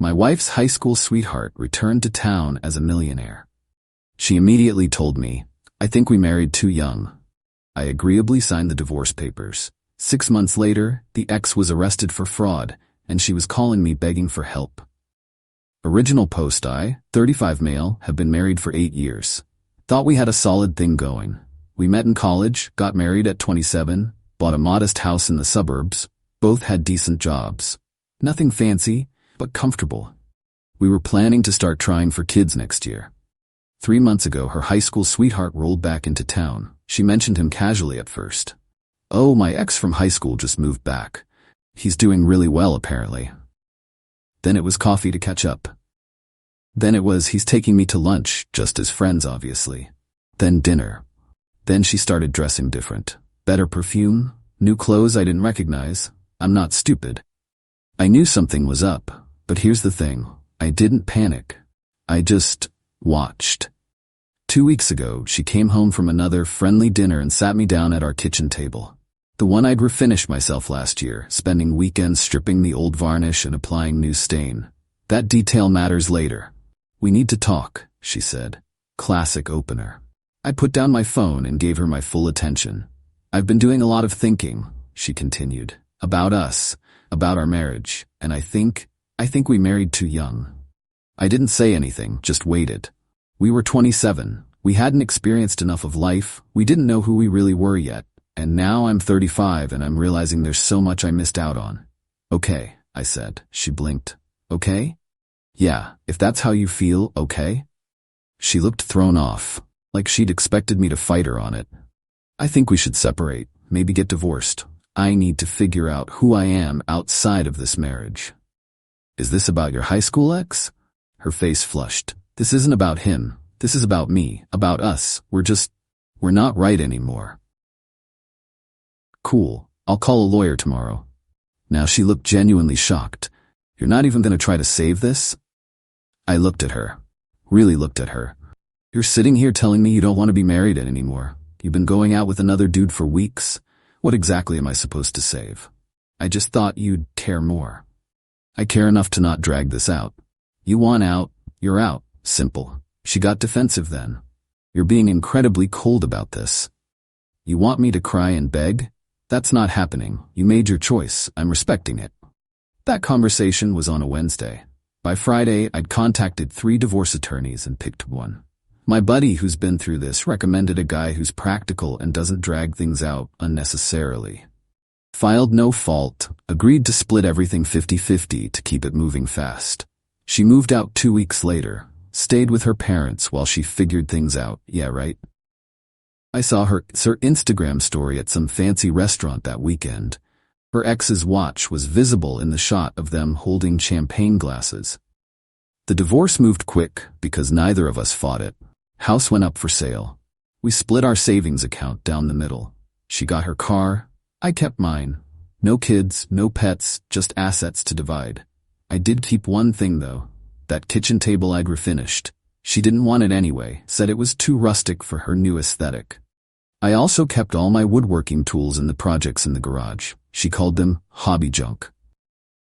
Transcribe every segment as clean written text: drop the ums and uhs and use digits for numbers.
My wife's high school sweetheart returned to town as a millionaire. She immediately told me, "I think we married too young." I agreeably signed the divorce papers. 6 months later, the ex was arrested for fraud, and she was calling me begging for help. Original post: I, 35 male, have been married for 8 years. Thought we had a solid thing going. We met in college, got married at 27, bought a modest house in the suburbs, both had decent jobs. Nothing fancy, but comfortable. We were planning to start trying for kids next year. 3 months ago, her high school sweetheart rolled back into town. She mentioned him casually at first. "Oh, my ex from high school just moved back. He's doing really well, apparently." Then it was coffee to catch up. Then it was he's taking me to lunch, just as friends obviously. Then dinner. Then she started dressing different. Better perfume, new clothes I didn't recognize. I'm not stupid. I knew something was up, but here's the thing. I didn't panic. I just watched. 2 weeks ago, she came home from another friendly dinner and sat me down at our kitchen table. The one I'd refinished myself last year, spending weekends stripping the old varnish and applying new stain. That detail matters later. "We need to talk," she said. Classic opener. I put down my phone and gave her my full attention. "I've been doing a lot of thinking," she continued, "about us, about our marriage, and I think we married too young." I didn't say anything, just waited. We were 27. We hadn't experienced enough of life. We didn't know who we really were yet. And now I'm 35 and I'm realizing there's so much I missed out on. "Okay," I said. She blinked. "Okay? Yeah, if that's how you feel, okay?" She looked thrown off, like she'd expected me to fight her on it. "I think we should separate, maybe get divorced. I need to figure out who I am outside of this marriage." "Is this about your high school ex?" Her face flushed. "This isn't about him. This is about me, about us. We're not right anymore." "Cool, I'll call a lawyer tomorrow." Now she looked genuinely shocked. "You're not even going to try to save this?" I looked at her. Really looked at her. "You're sitting here telling me you don't want to be married anymore. You've been going out with another dude for weeks. What exactly am I supposed to save? I just thought you'd care more." "I care enough to not drag this out. You want out, you're out. Simple." She got defensive then. "You're being incredibly cold about this. You want me to cry and beg? That's not happening. You made your choice. I'm respecting it." That conversation was on a Wednesday. By Friday, I'd contacted 3 divorce attorneys and picked one. My buddy who's been through this recommended a guy who's practical and doesn't drag things out unnecessarily. Filed no fault, agreed to split everything 50-50 to keep it moving fast. She moved out 2 weeks later, stayed with her parents while she figured things out. Yeah, right? I saw her Instagram story at some fancy restaurant that weekend. Her ex's watch was visible in the shot of them holding champagne glasses. The divorce moved quick because neither of us fought it. House went up for sale. We split our savings account down the middle. She got her car. I kept mine. No kids, no pets, just assets to divide. I did keep one thing though. That kitchen table I'd refinished. She didn't want it anyway, said it was too rustic for her new aesthetic. I also kept all my woodworking tools and the projects in the garage. She called them hobby junk.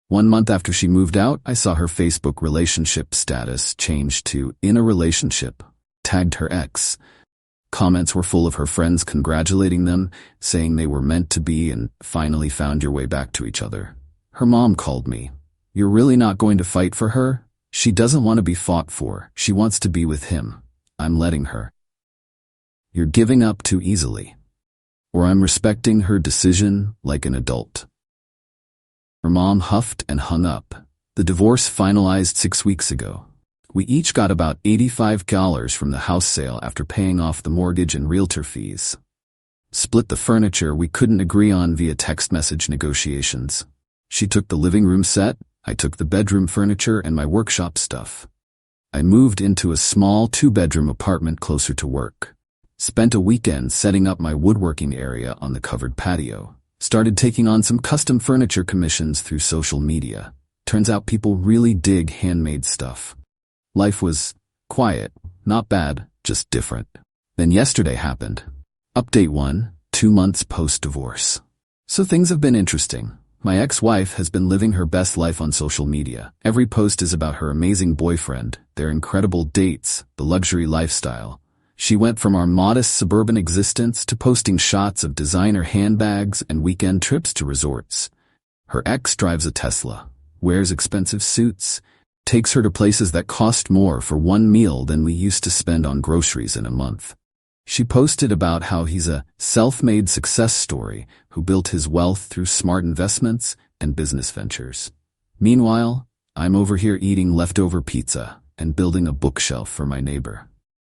1 month after she moved out, I saw her Facebook relationship status change to "in a relationship." Tagged her ex. Comments were full of her friends congratulating them, saying they were meant to be and finally found your way back to each other. Her mom called me. "You're really not going to fight for her? She doesn't want to be fought for. She wants to be with him. I'm letting her." You're giving up too easily. Or I'm respecting her decision like an adult. Her mom huffed and hung up. The divorce finalized 6 weeks ago. We each got about $85 from the house sale after paying off the mortgage and realtor fees. Split the furniture we couldn't agree on via text message negotiations. She took the living room set, I took the bedroom furniture and my workshop stuff. I moved into a small 2-bedroom apartment closer to work. Spent a weekend setting up my woodworking area on the covered patio. Started taking on some custom furniture commissions through social media. Turns out people really dig handmade stuff. Life was quiet, not bad, just different. Then yesterday happened. Update 1, 2 months post-divorce. So things have been interesting. My ex-wife has been living her best life on social media. Every post is about her amazing boyfriend, their incredible dates, the luxury lifestyle. She went from our modest suburban existence to posting shots of designer handbags and weekend trips to resorts. Her ex drives a Tesla, wears expensive suits, takes her to places that cost more for one meal than we used to spend on groceries in a month. She posted about how he's a self-made success story who built his wealth through smart investments and business ventures. Meanwhile, I'm over here eating leftover pizza and building a bookshelf for my neighbor.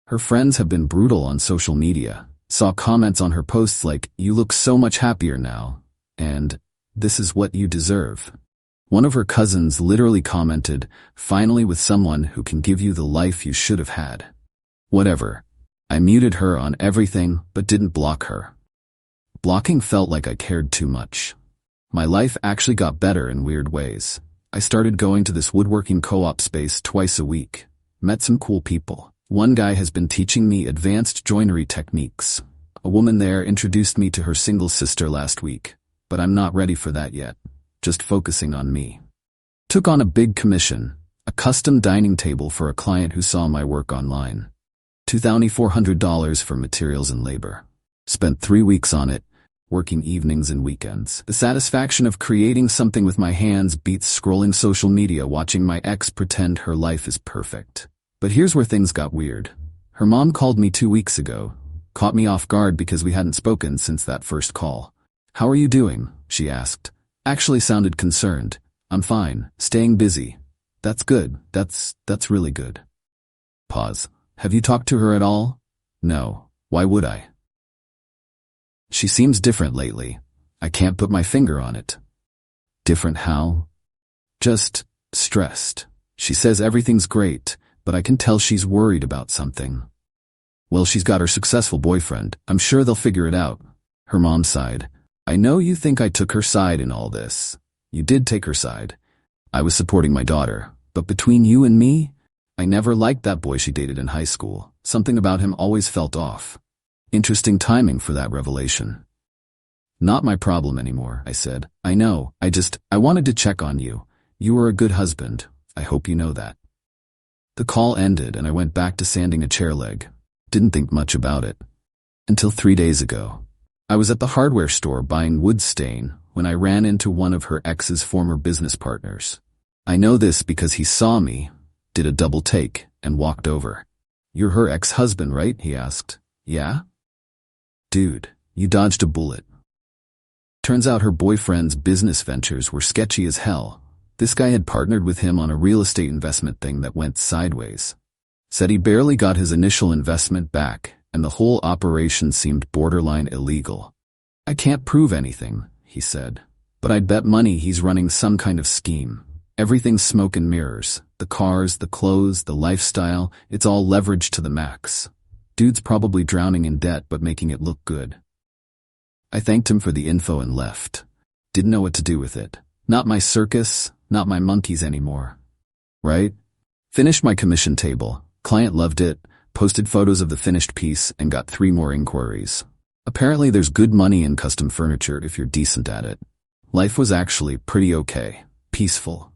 Her friends have been brutal on social media, saw comments on her posts like, "You look so much happier now," and "This is what you deserve." One of her cousins literally commented, "Finally with someone who can give you the life you should have had." Whatever. I muted her on everything but didn't block her. Blocking felt like I cared too much. My life actually got better in weird ways. I started going to this woodworking co-op space twice a week. Met some cool people. One guy has been teaching me advanced joinery techniques. A woman there introduced me to her single sister last week, but I'm not ready for that yet. Just focusing on me. Took on a big commission, a custom dining table for a client who saw my work online. $2,400 for materials and labor. Spent 3 weeks on it, working evenings and weekends. The satisfaction of creating something with my hands beats scrolling social media watching my ex pretend her life is perfect. But here's where things got weird. Her mom called me 2 weeks ago, caught me off guard because we hadn't spoken since that first call. "How are you doing?" she asked. Actually sounded concerned. "I'm fine, staying busy." "That's good, that's really good." Pause. "Have you talked to her at all?" "No, why would I?" "She seems different lately. I can't put my finger on it." "Different how?" "Just stressed. She says everything's great, but I can tell she's worried about something." "Well, she's got her successful boyfriend. I'm sure they'll figure it out." Her mom sighed. "I know you think I took her side in all this. You did take her side. I was supporting my daughter, but between you and me, I never liked that boy she dated in high school. Something about him always felt off." Interesting timing for that revelation. "Not my problem anymore," I said. "I know, I wanted to check on you. You were a good husband. I hope you know that." The call ended and I went back to sanding a chair leg. Didn't think much about it. Until 3 days ago. I was at the hardware store buying wood stain when I ran into one of her ex's former business partners. I know this because he saw me, did a double take, and walked over. "You're her ex-husband, right?" he asked. "Yeah?" "Dude, you dodged a bullet." Turns out her boyfriend's business ventures were sketchy as hell. This guy had partnered with him on a real estate investment thing that went sideways. Said he barely got his initial investment back, and the whole operation seemed borderline illegal. "I can't prove anything," he said, "but I'd bet money he's running some kind of scheme. Everything's smoke and mirrors. The cars, the clothes, the lifestyle, it's all leveraged to the max. Dude's probably drowning in debt but making it look good." I thanked him for the info and left. Didn't know what to do with it. Not my circus, not my monkeys anymore. Right? Finished my commission table. Client loved it, posted photos of the finished piece, and got 3 more inquiries. Apparently there's good money in custom furniture if you're decent at it. Life was actually pretty okay. Peaceful.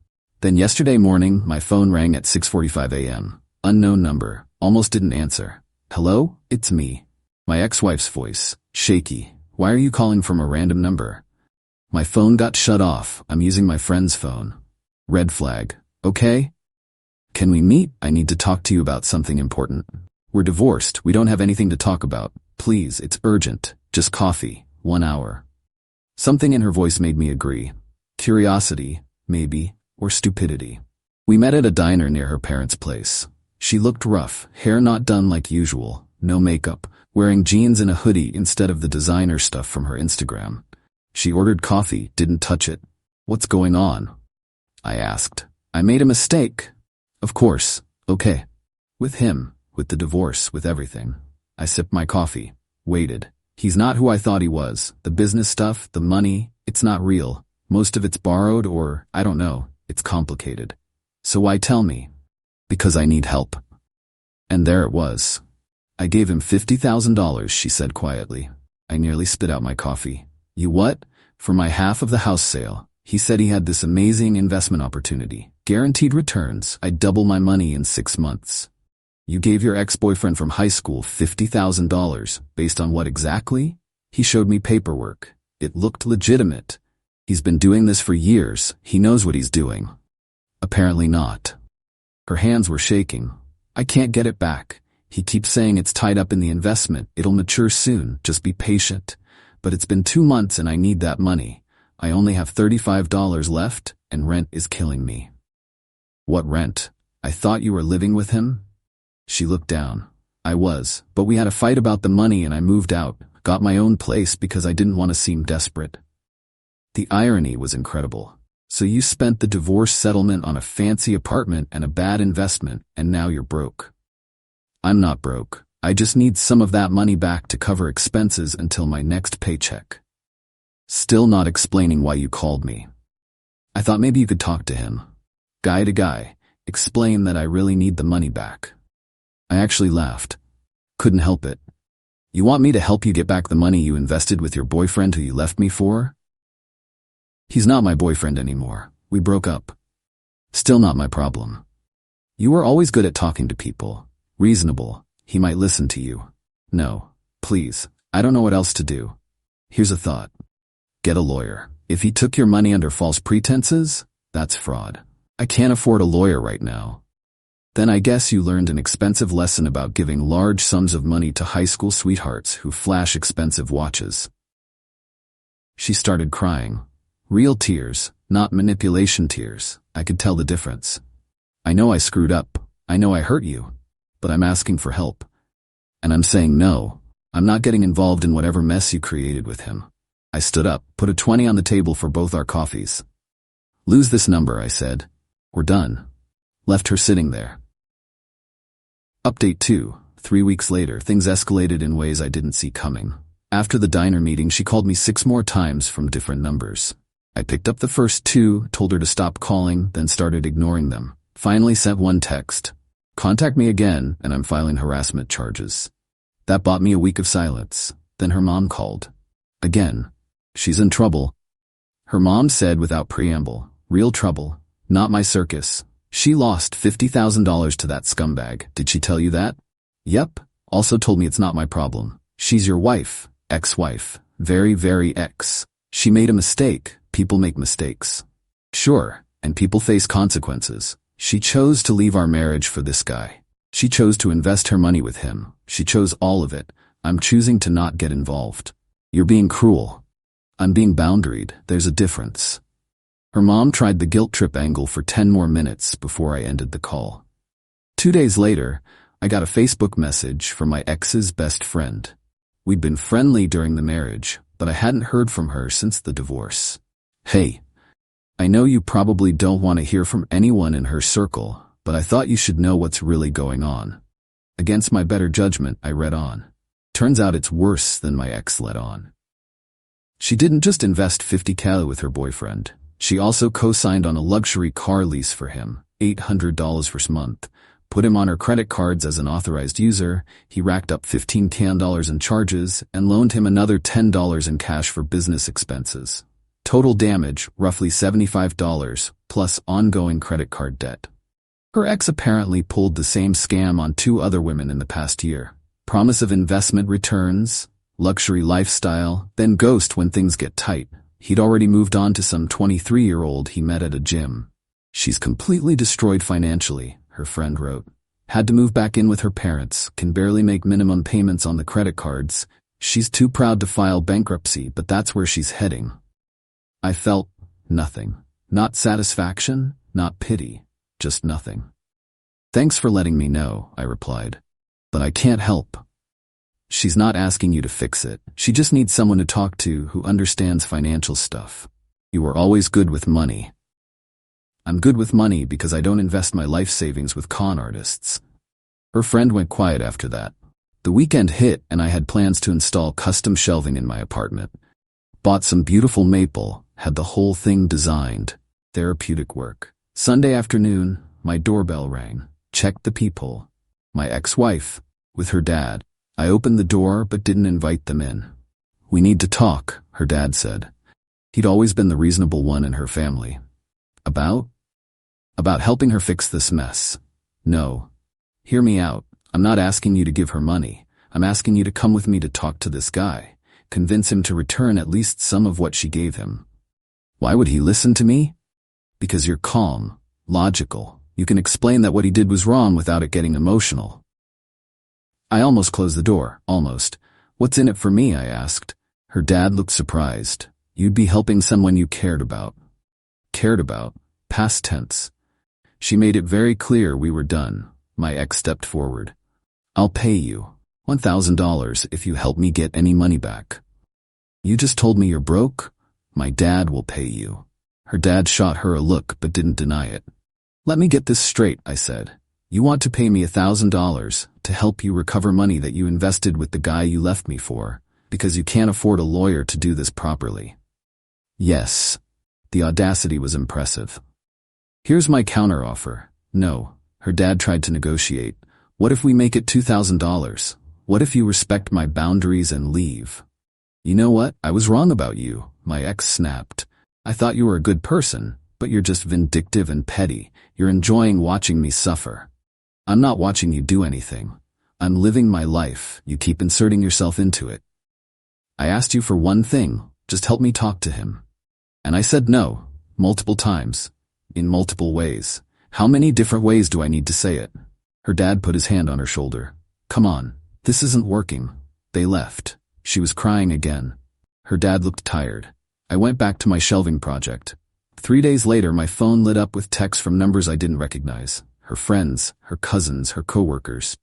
Then yesterday morning, my phone rang at 6:45 a.m. Unknown number. Almost didn't answer. "Hello? It's me." My ex-wife's voice. Shaky. "Why are you calling from a random number?" My phone got shut off. I'm using my friend's phone. Red flag. "Okay? Can we meet? I need to talk to you about something important." "We're divorced. We don't have anything to talk about. Please, it's urgent. Just coffee. 1 hour." Something in her voice made me agree. Curiosity, maybe, or stupidity. We met at a diner near her parents' place. She looked rough, hair not done like usual, no makeup, wearing jeans and a hoodie instead of the designer stuff from her Instagram. She ordered coffee, didn't touch it. "What's going on?" I asked. "I made a mistake." "Of course. Okay. With him, with the divorce, with everything." I sipped my coffee. Waited. He's not who I thought he was. The business stuff, the money, it's not real. Most of it's borrowed or, I don't know, it's complicated. "So why tell me?" "Because I need help." And there it was. I gave him $50,000, she said quietly. I nearly spit out my coffee. "You what?" "For my half of the house sale. He said he had this amazing investment opportunity. Guaranteed returns. I'd double my money in 6 months. You gave your ex-boyfriend from high school $50,000. Based on what exactly? He showed me paperwork. It looked legitimate. He's been doing this for years. He knows what he's doing. Apparently not. Her hands were shaking. I can't get it back. He keeps saying it's tied up in the investment. It'll mature soon. Just be patient. But it's been 2 months and I need that money. I only have $35 left and rent is killing me. What rent? I thought you were living with him? She looked down. I was, but we had a fight about the money and I moved out, got my own place because I didn't want to seem desperate. The irony was incredible. So you spent the divorce settlement on a fancy apartment and a bad investment, and now you're broke. I'm not broke. I just need some of that money back to cover expenses until my next paycheck. Still not explaining why you called me. I thought maybe you could talk to him. Guy to guy, explain that I really need the money back. I actually laughed. Couldn't help it. You want me to help you get back the money you invested with your boyfriend who you left me for? He's not my boyfriend anymore. We broke up. Still not my problem. You were always good at talking to people. Reasonable. He might listen to you. No, please. I don't know what else to do. Here's a thought. Get a lawyer. If he took your money under false pretenses, that's fraud. I can't afford a lawyer right now. Then I guess you learned an expensive lesson about giving large sums of money to high school sweethearts who flash expensive watches. She started crying. Real tears, not manipulation tears. I could tell the difference. I know I screwed up. I know I hurt you. But I'm asking for help. And I'm saying no. I'm not getting involved in whatever mess you created with him. I stood up, put a 20 on the table for both our coffees. Lose this number, I said. We're done. Left her sitting there. Update 2. 3 weeks later, things escalated in ways I didn't see coming. After the diner meeting, she called me 6 more times from different numbers. I picked up the first 2, told her to stop calling, then started ignoring them. Finally sent one text. Contact me again, and I'm filing harassment charges. That bought me a week of silence. Then her mom called. Again. She's in trouble. Her mom said without preamble, real trouble, not my circus. She lost $50,000 to that scumbag. Did she tell you that? Yep. Also told me it's not my problem. She's your wife, ex-wife, very, very ex. She made a mistake. People make mistakes. Sure, and people face consequences. She chose to leave our marriage for this guy. She chose to invest her money with him. She chose all of it. I'm choosing to not get involved. You're being cruel. I'm being boundaried. There's a difference. Her mom tried the guilt trip angle for 10 more minutes before I ended the call. 2 days later, I got a Facebook message from my ex's best friend. We'd been friendly during the marriage, but I hadn't heard from her since the divorce. Hey, I know you probably don't want to hear from anyone in her circle, but I thought you should know what's really going on. Against my better judgment, I read on. Turns out it's worse than my ex let on. She didn't just invest $50,000 with her boyfriend. She also co-signed on a luxury car lease for him, $800 per month. Put him on her credit cards as an authorized user. He racked up $15,000 in charges and loaned him another $10 in cash for business expenses. Total damage, roughly $75, plus ongoing credit card debt. Her ex apparently pulled the same scam on 2 other women in the past year. Promise of investment returns, luxury lifestyle, then ghost when things get tight. He'd already moved on to some 23-year-old he met at a gym. She's completely destroyed financially, her friend wrote. Had to move back in with her parents, can barely make minimum payments on the credit cards. She's too proud to file bankruptcy, but that's where she's heading. I felt nothing. Not satisfaction, not pity, just nothing. Thanks for letting me know, I replied. But I can't help. She's not asking you to fix it. She just needs someone to talk to who understands financial stuff. You were always good with money. I'm good with money because I don't invest my life savings with con artists. Her friend went quiet after that. The weekend hit and I had plans to install custom shelving in my apartment. Bought some beautiful maple, had the whole thing designed. Therapeutic work. Sunday afternoon, my doorbell rang. Checked the peephole. My ex-wife, with her dad. I opened the door but didn't invite them in. We need to talk, her dad said. He'd always been the reasonable one in her family. About helping her fix this mess. No. Hear me out. I'm not asking you to give her money. I'm asking you to come with me to talk to this guy. Convince him to return at least some of what she gave him. Why would he listen to me? Because you're calm, logical. You can explain that what he did was wrong without it getting emotional. I almost closed the door, almost. What's in it for me, I asked. Her dad looked surprised. You'd be helping someone you cared about. Cared about? Past tense. She made it very clear we were done. My ex stepped forward. I'll pay you $1,000 if you help me get any money back. You just told me you're broke? My dad will pay you. Her dad shot her a look but didn't deny it. Let me get this straight, I said. You want to pay me $1,000 to help you recover money that you invested with the guy you left me for, because you can't afford a lawyer to do this properly. Yes. The audacity was impressive. Here's my counteroffer. No. Her dad tried to negotiate. What if we make it $2,000? What if you respect my boundaries and leave? You know what? I was wrong about you, my ex snapped. I thought you were a good person, but you're just vindictive and petty. You're enjoying watching me suffer. I'm not watching you do anything. I'm living my life. You keep inserting yourself into it. I asked you for one thing. Just help me talk to him. And I said no, multiple times, in multiple ways. How many different ways do I need to say it? Her dad put his hand on her shoulder. Come on, this isn't working. They left. She was crying again. Her dad looked tired. I went back to my shelving project. 3 days later, my phone lit up with texts from numbers I didn't recognize. Her friends, her cousins, her coworkers.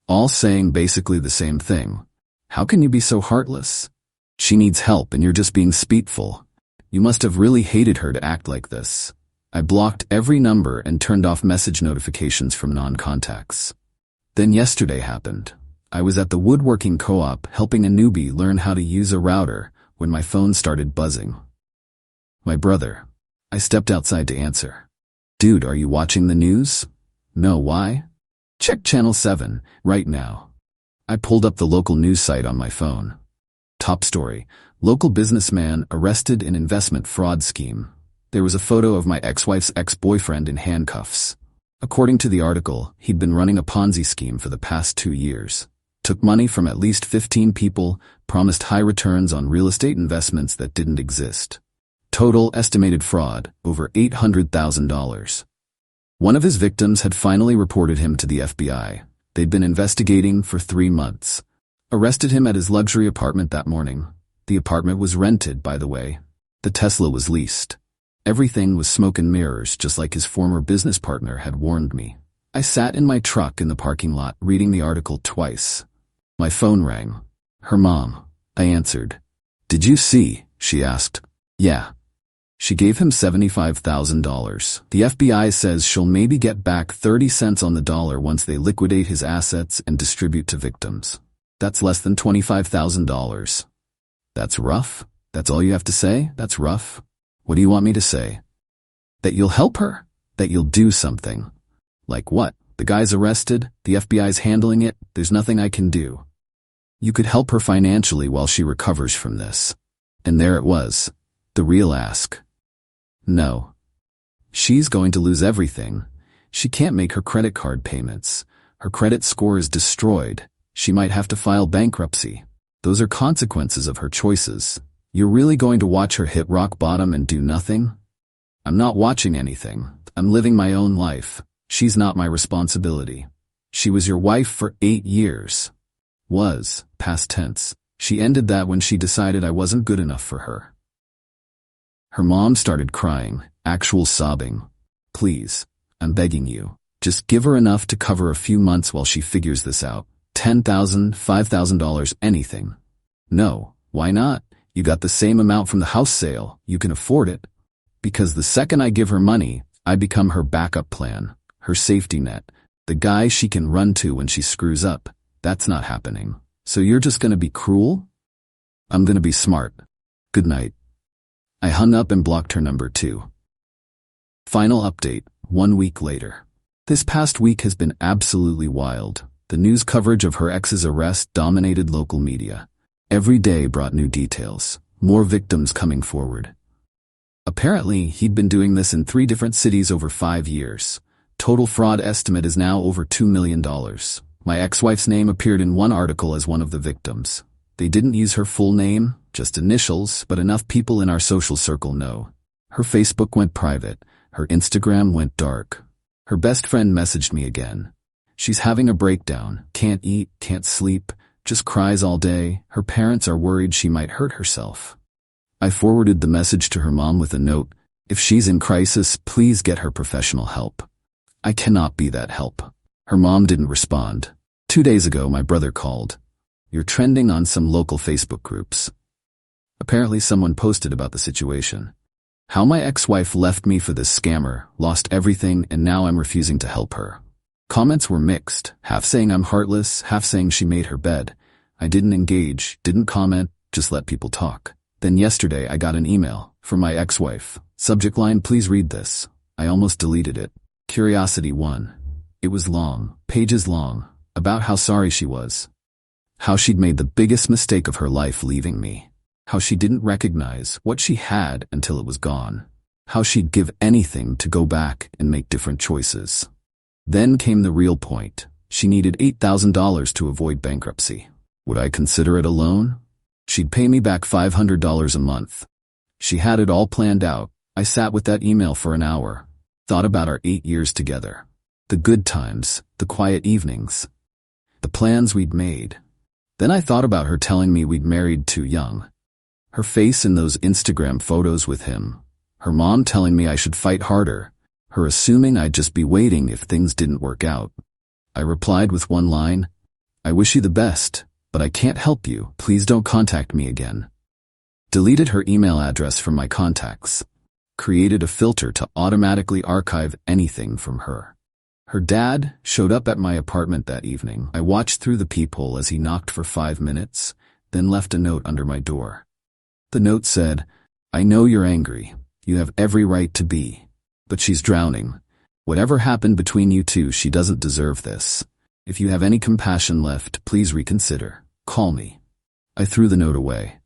All saying basically the same thing. How can you be so heartless? She needs help and you're just being spiteful. You must have really hated her to act like this. I blocked every number and turned off message notifications from non-contacts. Then yesterday happened. I was at the woodworking co-op helping a newbie learn how to use a router when my phone started buzzing. My brother. I stepped outside to answer. Dude, are you watching the news? No, why? Check Channel 7, right now. I pulled up the local news site on my phone. Top story. Local businessman arrested in investment fraud scheme. There was a photo of my ex-wife's ex-boyfriend in handcuffs. According to the article, he'd been running a Ponzi scheme for the past 2 years. Took money from at least 15 people, promised high returns on real estate investments that didn't exist. Total estimated fraud, over $800,000. One of his victims had finally reported him to the FBI. They'd been investigating for 3 months. Arrested him at his luxury apartment that morning. The apartment was rented, by the way. The Tesla was leased. Everything was smoke and mirrors, just like his former business partner had warned me. I sat in my truck in the parking lot, reading the article twice. My phone rang. Her mom. I answered. Did you see? She asked. Yeah. She gave him $75,000. The FBI says she'll maybe get back 30 cents on the dollar once they liquidate his assets and distribute to victims. That's less than $25,000. That's rough? That's all you have to say? That's rough? What do you want me to say? That you'll help her? That you'll do something? Like what? The guy's arrested, the FBI's handling it, there's nothing I can do. You could help her financially while she recovers from this. And there it was. The real ask. No. She's going to lose everything. She can't make her credit card payments. Her credit score is destroyed. She might have to file bankruptcy. Those are consequences of her choices. You're really going to watch her hit rock bottom and do nothing? I'm not watching anything. I'm living my own life. She's not my responsibility. She was your wife for 8 years. Was, past tense. She ended that when she decided I wasn't good enough for her. Her mom started crying, actual sobbing. Please, I'm begging you. Just give her enough to cover a few months while she figures this out. $10,000, $5,000, anything. No, why not? You got the same amount from the house sale. You can afford it. Because the second I give her money, I become her backup plan, her safety net, the guy she can run to when she screws up. That's not happening. So you're just gonna be cruel? I'm gonna be smart. Good night. I hung up and blocked her number too. Final update, 1 week later. This past week has been absolutely wild. The news coverage of her ex's arrest dominated local media. Every day brought new details, more victims coming forward. Apparently, he'd been doing this in 3 different cities over 5 years. Total fraud estimate is now over $2 million. My ex-wife's name appeared in one article as one of the victims. They didn't use her full name, just initials, but enough people in our social circle know. Her Facebook went private. Her Instagram went dark. Her best friend messaged me again. She's having a breakdown, can't eat, can't sleep, just cries all day. Her parents are worried she might hurt herself. I forwarded the message to her mom with a note, "If she's in crisis, please get her professional help." I cannot be that help. Her mom didn't respond. 2 days ago, my brother called. "You're trending on some local Facebook groups." Apparently someone posted about the situation. How my ex-wife left me for this scammer, lost everything, and now I'm refusing to help her. Comments were mixed, half saying I'm heartless, half saying she made her bed. I didn't engage, didn't comment, just let people talk. Then yesterday I got an email from my ex-wife. Subject line, "Please read this." I almost deleted it. Curiosity 1. It was long, pages long, about how sorry she was. How she'd made the biggest mistake of her life leaving me. How she didn't recognize what she had until it was gone. How she'd give anything to go back and make different choices. Then came the real point. She needed $8,000 to avoid bankruptcy. Would I consider it a loan? She'd pay me back $500 a month. She had it all planned out. I sat with that email for an hour. Thought about our 8 years together. The good times, the quiet evenings. The plans we'd made. Then I thought about her telling me we'd married too young. Her face in those Instagram photos with him. Her mom telling me I should fight harder. Her assuming I'd just be waiting if things didn't work out. I replied with one line, "I wish you the best, but I can't help you. Please don't contact me again." Deleted her email address from my contacts. Created a filter to automatically archive anything from her. Her dad showed up at my apartment that evening. I watched through the peephole as he knocked for 5 minutes, then left a note under my door. The note said, "I know you're angry. You have every right to be. But she's drowning. Whatever happened between you two, she doesn't deserve this. If you have any compassion left, please reconsider. Call me." I threw the note away.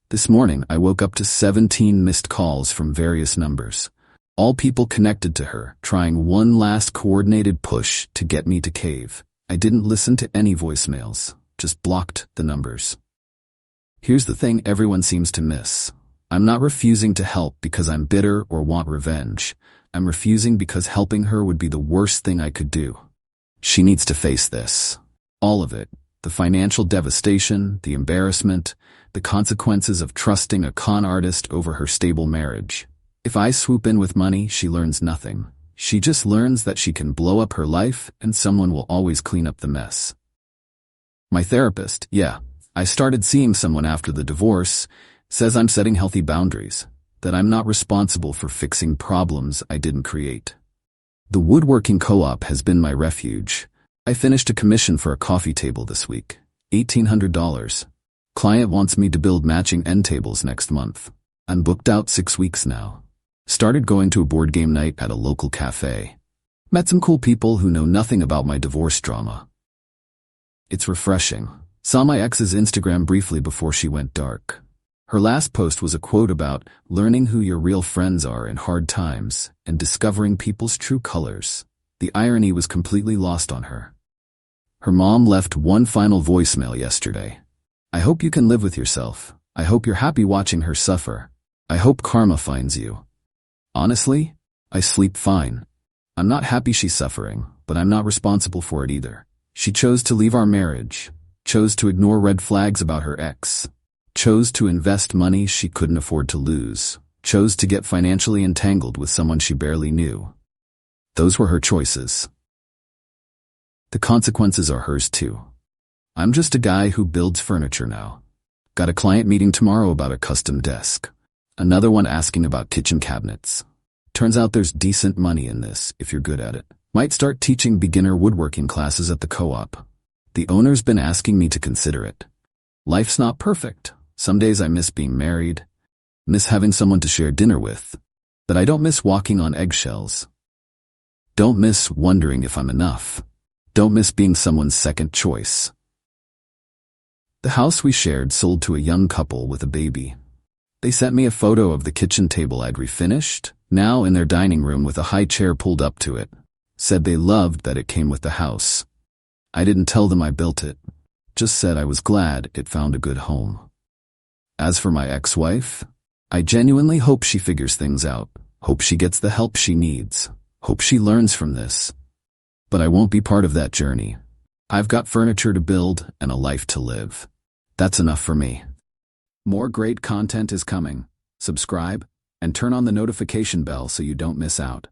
This morning, I woke up to 17 missed calls from various numbers. All people connected to her, trying one last coordinated push to get me to cave. I didn't listen to any voicemails, just blocked the numbers. Here's the thing everyone seems to miss. I'm not refusing to help because I'm bitter or want revenge. I'm refusing because helping her would be the worst thing I could do. She needs to face this. All of it. The financial devastation, the embarrassment, the consequences of trusting a con artist over her stable marriage. If I swoop in with money, she learns nothing. She just learns that she can blow up her life and someone will always clean up the mess. My therapist, I started seeing someone after the divorce, says I'm setting healthy boundaries, that I'm not responsible for fixing problems I didn't create. The woodworking co-op has been my refuge. I finished a commission for a coffee table this week, $1,800. Client wants me to build matching end tables next month. I'm booked out 6 weeks now. Started going to a board game night at a local cafe. Met some cool people who know nothing about my divorce drama. It's refreshing. Saw my ex's Instagram briefly before she went dark. Her last post was a quote about learning who your real friends are in hard times and discovering people's true colors. The irony was completely lost on her. Her mom left one final voicemail yesterday. "I hope you can live with yourself. I hope you're happy watching her suffer. I hope karma finds you." Honestly, I sleep fine. I'm not happy she's suffering, but I'm not responsible for it either. She chose to leave our marriage, chose to ignore red flags about her ex, chose to invest money she couldn't afford to lose, chose to get financially entangled with someone she barely knew. Those were her choices. The consequences are hers too. I'm just a guy who builds furniture now. Got a client meeting tomorrow about a custom desk. Another one asking about kitchen cabinets. Turns out there's decent money in this if you're good at it. Might start teaching beginner woodworking classes at the co-op. The owner's been asking me to consider it. Life's not perfect. Some days I miss being married, miss having someone to share dinner with, but I don't miss walking on eggshells. Don't miss wondering if I'm enough. Don't miss being someone's second choice. The house we shared sold to a young couple with a baby. They sent me a photo of the kitchen table I'd refinished, now in their dining room with a high chair pulled up to it. Said they loved that it came with the house. I didn't tell them I built it, just said I was glad it found a good home. As for my ex-wife, I genuinely hope she figures things out, hope she gets the help she needs, hope she learns from this. But I won't be part of that journey. I've got furniture to build and a life to live. That's enough for me. More great content is coming. Subscribe and turn on the notification bell so you don't miss out.